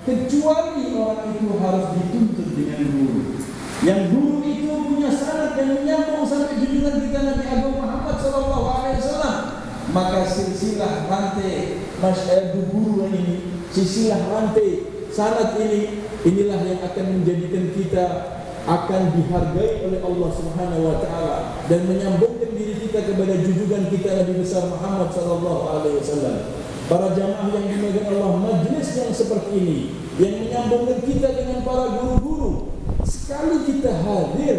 kecuali orang itu harus dituntut dengan guru. Yang guru itu punya sanad yang menyambung sampai junjungan kita Nabi Agung Muhammad SAW. Maka silsilah rantai guru ini, silsilah rantai sanad ini, inilah yang akan menjadikan kita akan dihargai oleh Allah Subhanahu wa taala dan menyambungkan diri kita kepada junjungan kita Nabi besar Muhammad sallallahu alaihi wasallam. Para jamaah yang dimuliakan Allah, majlis yang seperti ini yang menyambungkan kita dengan para guru-guru, sekali kita hadir,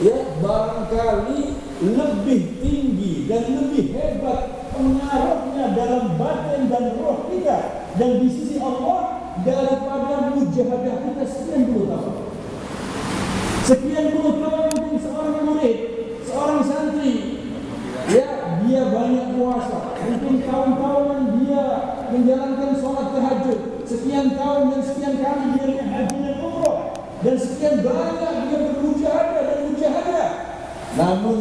ya barangkali lebih tinggi dan lebih hebat pengaruhnya dalam batin dan roh kita dan di sisi Allah daripada mujahadah kita sekian puluh tahun. Sekian puluh tahun mungkin seorang murid, seorang santri, ya dia banyak puasa, mungkin tahun-tahunan dia menjalankan sholat tahajud, sekian tahun dan sekian kali dia haji dan umrah, dan sekian banyak dia bermujahadah dan mujahadah. Namun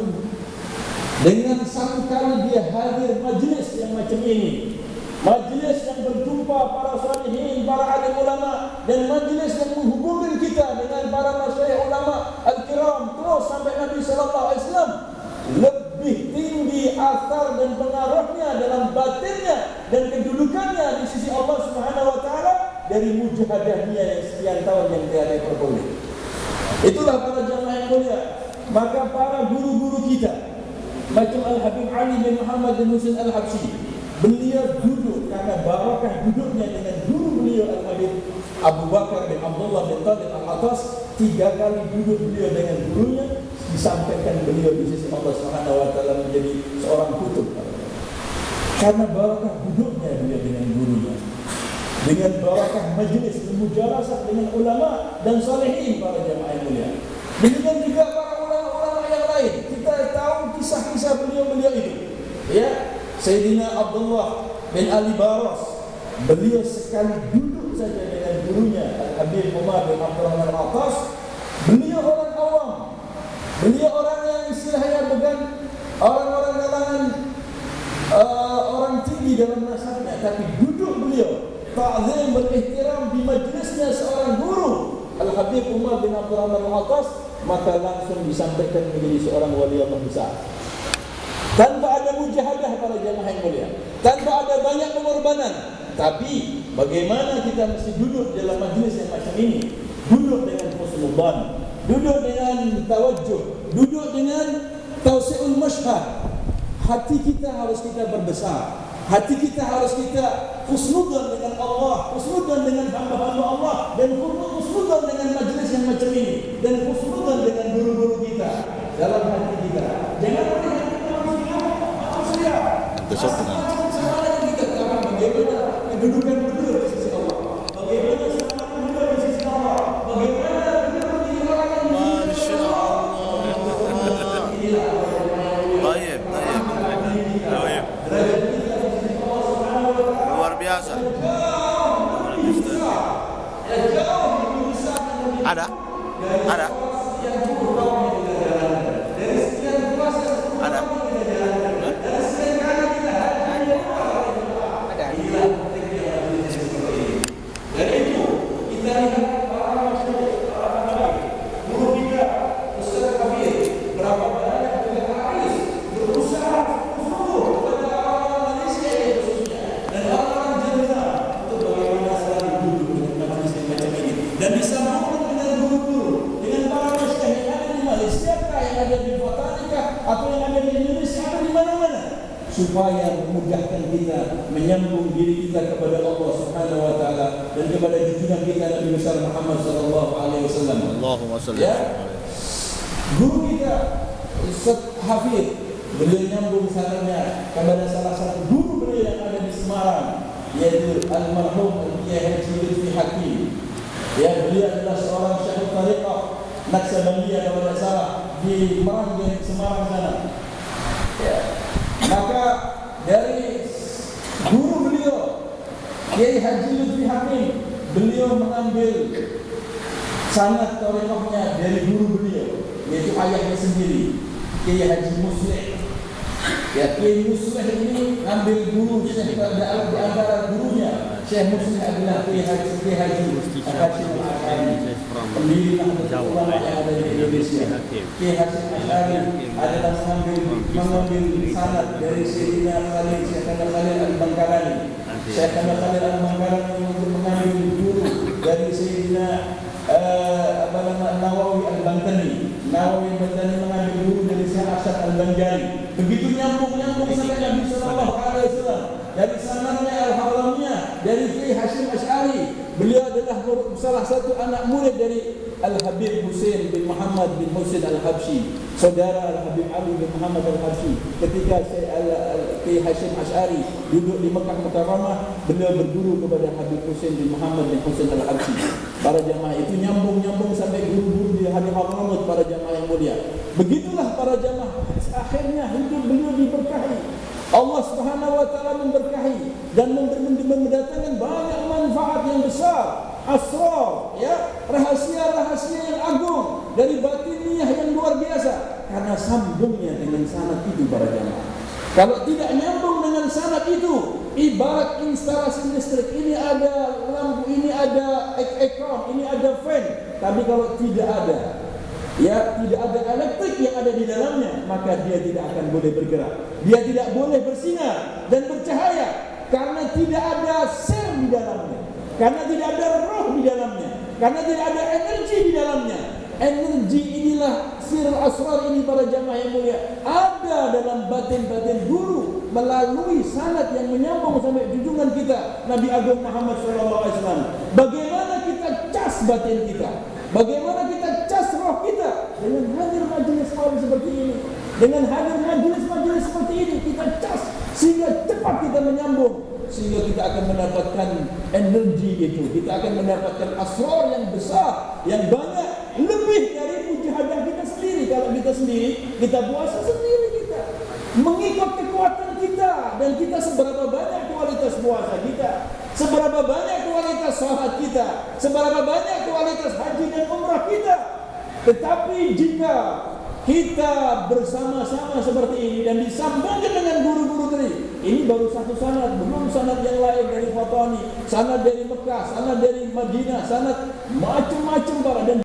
dengan satu kali dia hadir majlis yang macam ini, majlis yang berjumpa para salihin, para alim ulama, dan majlis yang menghubungkan kita dengan para masyayikh ulama al-kiram terus sampai Nabi sallallahu alaihi wasallam, lebih tinggi asar dan pengaruhnya dalam batinnya dan kedudukannya di sisi Allah Subhanahu wa taala dari mujahadahnya yang sekian tahun yang tiada perboleh. Itulah para jamaah yang mulia. Maka para guru-guru kita macam Al-Habib Ali bin Muhammad bin Husain Al-Habsyi, beliau duduk karena barakah duduknya dengan guru beliau Al-Habib Abu Bakar bin Abdullah bin Talib Al-Atas. 3 kali duduk beliau dengan gurunya, disampaikan beliau di sisi Allah Subhanahu wa taala menjadi seorang kutub. Karena barakah duduknya beliau dengan gurunya, dengan barakah majlis mujalasah dengan ulama dan salihin para jamaah yang mulia. Demikian juga para ulama-ulama yang lain. Kita tahu kisah-kisah beliau-beliau itu. Ya, Sayyidina Abdullah bin Ali Baras, beliau sekali duduk saja dengan gurunya Al-Habib Umar bin Abdurrahman Al-Atas. Beliau orang awam, beliau orang yang istilahnya bukan orang-orang kalangan orang tinggi dalam nasabnya, tapi duduk beliau ta'zim berihtiram di majlisnya seorang guru Al-Habib Umar bin Abdurrahman Al-Atas, maka langsung disampaikan menjadi seorang wali Allah besar. Tanpa ada mujahadah para jamaah yang mulia, tanpa ada banyak pengorbanan. Tapi bagaimana kita mesti duduk dalam majlis yang macam ini? Duduk dengan husnudzan, duduk dengan tawajjuh, duduk dengan tawsi'ul mashhad. Hati kita harus kita berbesar. Hati kita harus kita husnudzan dengan Allah, husnudzan dengan hamba-hamba Allah, dan husnudzan dengan majlis yang macam ini, dan husnudzan dengan guru-guru kita dalam hati kita. Jangan melihat kita manusia. Besok Semuanya kita tahu bagaimana kedudukan beliau di sisi Allah, bagaimana semangat beliau di sisi Allah, bagaimana beliau menjadi orang yang Masya Allah. Baik. Luar biasa. Ada? Ada? dan disambungkan dengan guru-guru, dengan para masyayikh yang ada di Malaysia, yang ada di Botanika, atau yang ada di Indonesia, atau di mana-mana, supaya memudahkan kita menyambung diri kita kepada Allah Subhanahu wa taala dan kepada junjungan kita Nabi besar Muhammad sallallahu alaihi wasallam. Allahumma shalli. Ya. Guru kita Ustaz Hafid, beliau nyambung sanadnya kepada salah satu guru beliau yang ada di Semarang, yaitu almarhum Kiai Haji Lutfi Hakim. Ya, beliau adalah seorang syekh tariqah Naqsabandiyah kalau tidak salah di Meranggen, Semarang sana. Ya. Maka dari guru beliau Kiai Haji Lutfi Hakim, beliau mengambil sanad tariqahnya dari guru beliau, yaitu ayahnya sendiri, Kiai Haji Muslim. Ya, Kiai Musleh ini ambil guru Syekh di antara gurunya Syekh Musleh adalah Kiai Haji Hashim Asy'ari, pendiri Nahdlatul Ulama yang ada di Indonesia. Kiai Hashim Asy'ari adalah mengambil sanad dari Sayyidina Khalil Syekh Khalil Al-Bangkalani. Syekh Khalil Al-Bangkalani mengambil guru dari Sayyidina Nawawi Al-Bantani. Nawawi Al-Bantani mengambil guru dari Syekh Asad Al-Banjari. Begitu nyambung sampai Nabi sallallahu alaihi wasallam. Dari sanadnya Al-Haramiyah dari Kiai Hashim Asy'ari. Beliau adalah salah satu anak murid dari Al-Habib Husain bin Muhammad bin Husain Al-Habsyi, saudara Al-Habib Ali bin Muhammad Al-Habsyi. Ketika Kiai Hashim Asy'ari duduk di Mekah Mukarramah, beliau berguru kepada Habib Husain bin Muhammad bin Husain Al-Habsyi. Para jamaah itu nyambung sampai guru-guru di Hadis Hadramaut, para jamaah yang mulia. Begitulah para jamaah, akhirnya hidup beliau diberkahi. Allah Subhanahu wa taala memberkahi dan mendatangkan banyak manfaat yang besar, asrar, ya, rahasia-rahasia yang agung dari batiniyah yang luar biasa karena sambungnya dengan sanad itu para jamaah. Kalau tidak nyambung dengan sanad itu, ibarat instalasi listrik, ini ada lampu, ini ada ekor, ini ada fan, tapi kalau tidak ada, ya, tidak ada elektrik yang ada di dalamnya, maka dia tidak akan boleh bergerak. Dia tidak boleh bersinar dan bercahaya karena tidak ada sel di dalamnya, karena tidak ada roh di dalamnya, karena tidak ada energi di dalamnya. Energi inilah sirul asrar ini para jamaah yang mulia, ada dalam batin-batin guru melalui sanad yang menyambung sampai junjungan kita Nabi Agung Muhammad SAW. Bagaimana kita cas batin kita? Bagaimana kita cas roh kita? Dengan hadir majelis malam seperti ini, dengan hadir majelis seperti ini, kita cas sehingga cepat kita menyambung, sehingga kita akan mendapatkan energi itu, kita akan mendapatkan asrar yang besar, yang banyak, lebih dari mujahadah kita sendiri. Kalau kita sendiri, kita puasa sendiri, kita mengikut kekuatan kita, dan kita seberapa banyak kualitas puasa kita, seberapa banyak kualitas salat kita, seberapa banyak kualitas haji dan umrah kita. Tetapi jika kita bersama-sama seperti ini dan disambungkan dengan guru-guru tadi, ini baru satu sanad, belum sanad yang lain dari Fatani, sanad dari Mekah, sanad dari Madinah, sanad macam-macam para. Dan